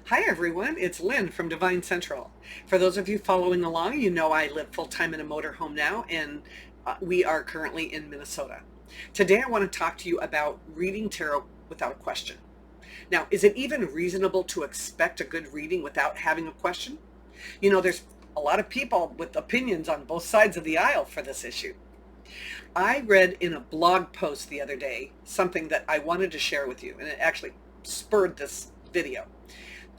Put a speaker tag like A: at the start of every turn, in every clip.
A: Hi everyone, it's Lynn from Devine Central. For those of you following along, you know I live full-time in a motorhome now, and we are currently in Minnesota. Today I want to talk to you about reading tarot without a question. Now, is it even reasonable to expect a good reading without having a question? You know, there's a lot of people with opinions on both sides of the aisle for this issue. I read in a blog post the other day something that I wanted to share with you, and it actually spurred this video.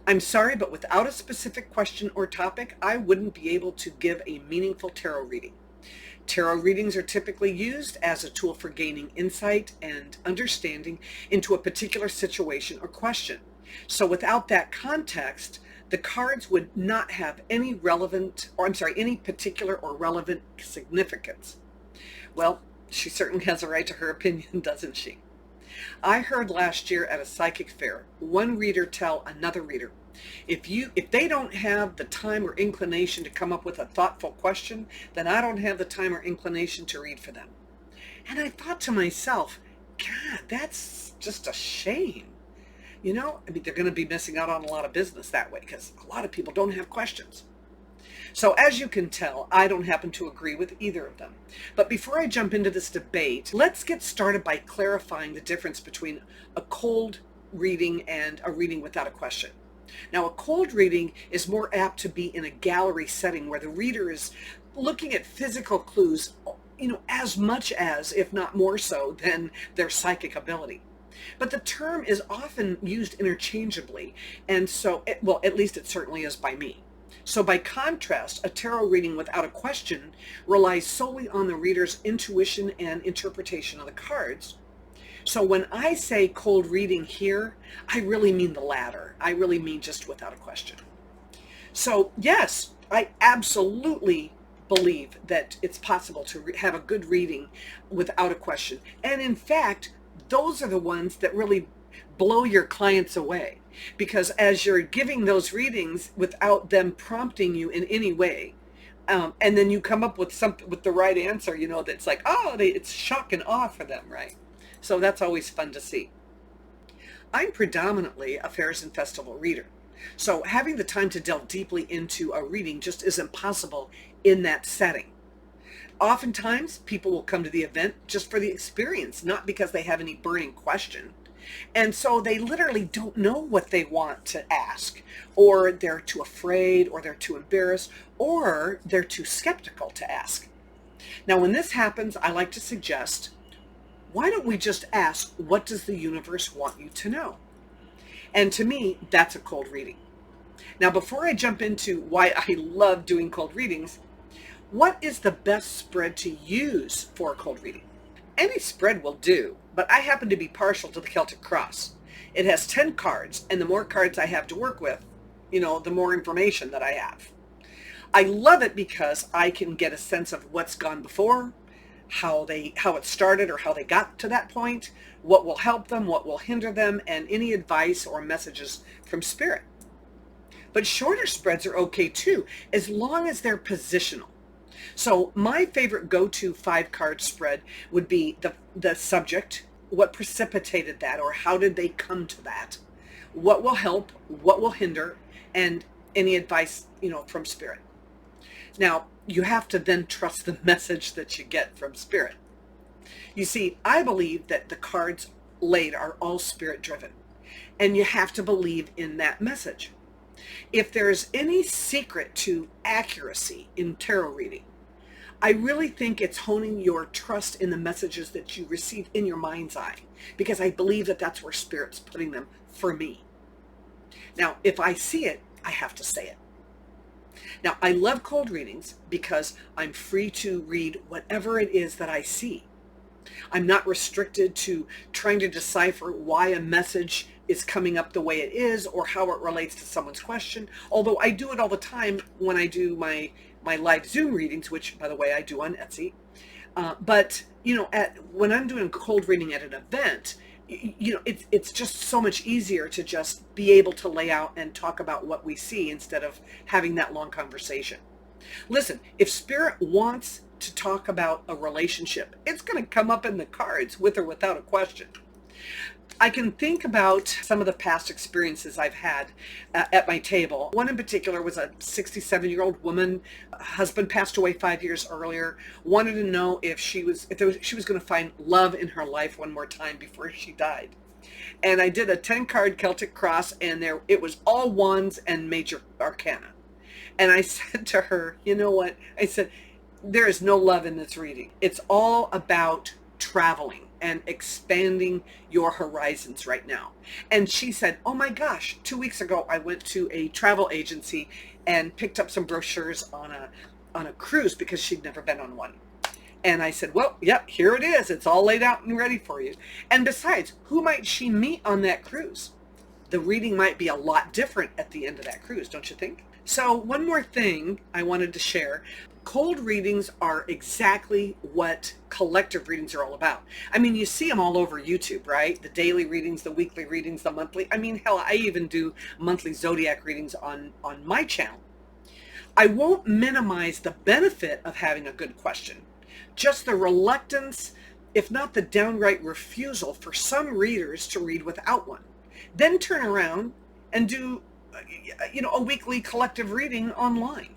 A: I'm sorry, but without a specific question or topic, I wouldn't be able to give a meaningful tarot reading. Tarot readings are typically used as a tool for gaining insight and understanding into a particular situation or question. So without that context, the cards would not have any any particular or relevant significance. Well, she certainly has a right to her opinion, doesn't she? I heard last year at a psychic fair, one reader tell another reader, if they don't have the time or inclination to come up with a thoughtful question, then I don't have the time or inclination to read for them. And I thought to myself, God, that's just a shame. You know, I mean, they're going to be missing out on a lot of business that way because a lot of people don't have questions. So as you can tell, I don't happen to agree with either of them. But before I jump into this debate, let's get started by clarifying the difference between a cold reading and a reading without a question. Now, a cold reading is more apt to be in a gallery setting where the reader is looking at physical clues, as much as, if not more so, than their psychic ability. But the term is often used interchangeably, and so, at least it certainly is by me. So by contrast, a tarot reading without a question relies solely on the reader's intuition and interpretation of the cards. So when I say cold reading here, I really mean the latter. I really mean just without a question. So yes, I absolutely believe that it's possible to have a good reading without a question. And in fact, those are the ones that really blow your clients away, because as you're giving those readings without them prompting you in any way, and then you come up with something with the right answer, that's like, it's shock and awe for them, right? So that's always fun to see. I'm predominantly a fairs and festival reader, so having the time to delve deeply into a reading just isn't possible in that setting. Oftentimes people will come to the event just for the experience, not because they have any burning question. And so they literally don't know what they want to ask, or they're too afraid, or they're too embarrassed, or they're too skeptical to ask. Now, when this happens, I like to suggest, why don't we just ask, what does the universe want you to know? And to me, that's a cold reading. Now, before I jump into why I love doing cold readings, what is the best spread to use for a cold reading? Any spread will do, but I happen to be partial to the Celtic Cross. It has 10 cards, and the more cards I have to work with, the more information that I have. I love it because I can get a sense of what's gone before, how it started or how they got to that point, what will help them, what will hinder them, and any advice or messages from Spirit. But shorter spreads are okay too, as long as they're positional. So my favorite go-to 5-card spread would be the subject, what precipitated that, or how did they come to that, what will help, what will hinder, and any advice, from Spirit. Now, you have to then trust the message that you get from Spirit. You see, I believe that the cards laid are all Spirit-driven, and you have to believe in that message. If there's any secret to accuracy in tarot reading, I really think it's honing your trust in the messages that you receive in your mind's eye, because I believe that that's where Spirit's putting them for me. Now, if I see it, I have to say it. Now, I love cold readings because I'm free to read whatever it is that I see. I'm not restricted to trying to decipher why a message is coming up the way it is or how it relates to someone's question, although I do it all the time when I do my live Zoom readings, which, by the way, I do on Etsy. But when I'm doing a cold reading at an event, it's just so much easier to just be able to lay out and talk about what we see instead of having that long conversation. Listen, if Spirit wants to talk about a relationship, it's going to come up in the cards with or without a question. I can think about some of the past experiences I've had at my table. One in particular was a 67-year-old woman. Husband passed away 5 years earlier. Wanted to know if she was going to find love in her life one more time before she died. And I did a 10-card Celtic cross, and it was all wands and major arcana. And I said to her, you know what? I said, there is no love in this reading. It's all about traveling and expanding your horizons right now. And she said, oh my gosh, 2 weeks ago I went to a travel agency and picked up some brochures on a cruise because she'd never been on one. And I said, well, yep, here it is. It's all laid out and ready for you. And besides, who might she meet on that cruise? The reading might be a lot different at the end of that cruise, don't you think? So one more thing I wanted to share. Cold readings are exactly what collective readings are all about. I mean, you see them all over YouTube, right? The daily readings, the weekly readings, the monthly. I mean, hell, I even do monthly zodiac readings on my channel. I won't minimize the benefit of having a good question. Just the reluctance, if not the downright refusal for some readers to read without one. Then turn around and do, a weekly collective reading online.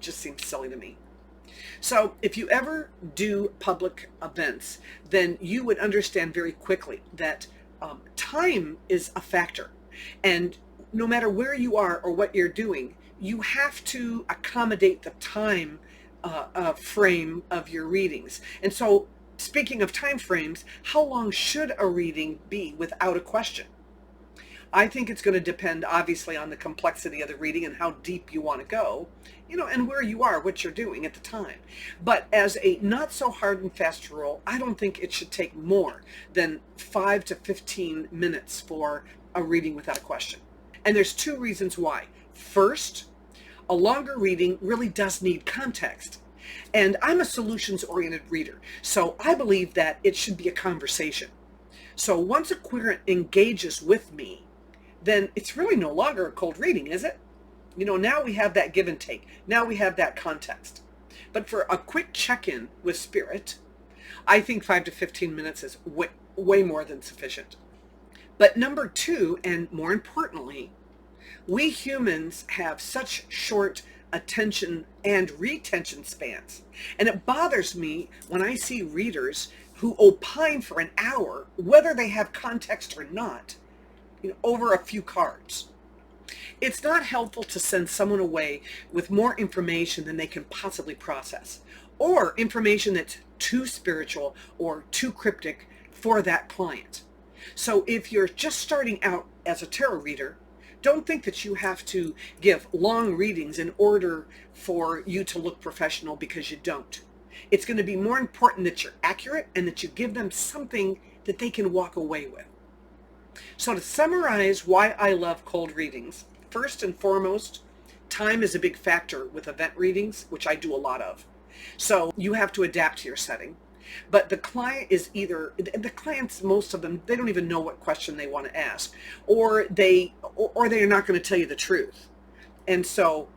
A: Just seems silly to me. So if you ever do public events, then you would understand very quickly that time is a factor. And no matter where you are or what you're doing, you have to accommodate the time frame of your readings. And so speaking of time frames, how long should a reading be without a question? I think it's going to depend obviously on the complexity of the reading and how deep you want to go, and where you are, what you're doing at the time. But as a not so hard and fast rule, I don't think it should take more than 5 to 15 minutes for a reading without a question. And there's two reasons why. First, a longer reading really does need context. And I'm a solutions-oriented reader, so I believe that it should be a conversation. So once a querent engages with me, then it's really no longer a cold reading, is it? Now we have that give and take. Now we have that context. But for a quick check-in with spirit, I think 5 to 15 minutes is way more than sufficient. But number two, and more importantly, we humans have such short attention and retention spans. And it bothers me when I see readers who opine for an hour, whether they have context or not, over a few cards. It's not helpful to send someone away with more information than they can possibly process, or information that's too spiritual or too cryptic for that client. So if you're just starting out as a tarot reader, don't think that you have to give long readings in order for you to look professional, because you don't. It's going to be more important that you're accurate and that you give them something that they can walk away with. So to summarize why I love cold readings, first and foremost, time is a big factor with event readings, which I do a lot of. So you have to adapt to your setting. But the client is the clients, most of them, they don't even know what question they want to ask, or they're not going to tell you the truth. And so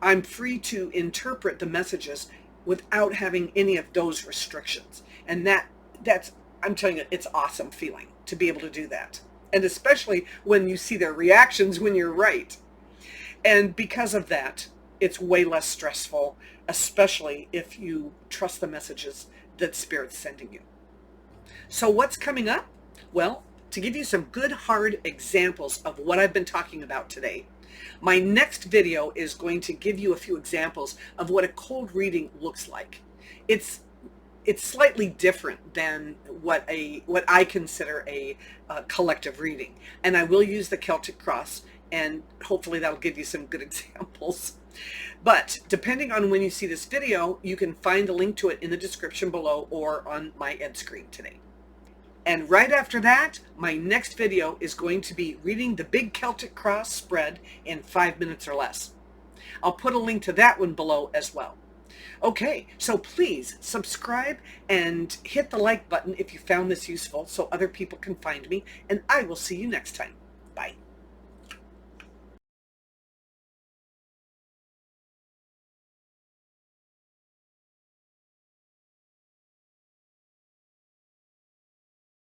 A: I'm free to interpret the messages without having any of those restrictions. And that's, I'm telling you, it's awesome feeling to be able to do that. And especially when you see their reactions when you're right. And because of that, it's way less stressful, especially if you trust the messages that Spirit's sending you. So what's coming up? Well, to give you some good hard examples of what I've been talking about today, my next video is going to give you a few examples of what a cold reading looks like. It's slightly different than what I consider a collective reading. And I will use the Celtic cross, and hopefully that'll give you some good examples. But depending on when you see this video, you can find a link to it in the description below or on my end screen today. And right after that, my next video is going to be reading the big Celtic cross spread in 5 minutes or less. I'll put a link to that one below as well. Okay, so please subscribe and hit the like button if you found this useful so other people can find me, and I will see you next time. Bye.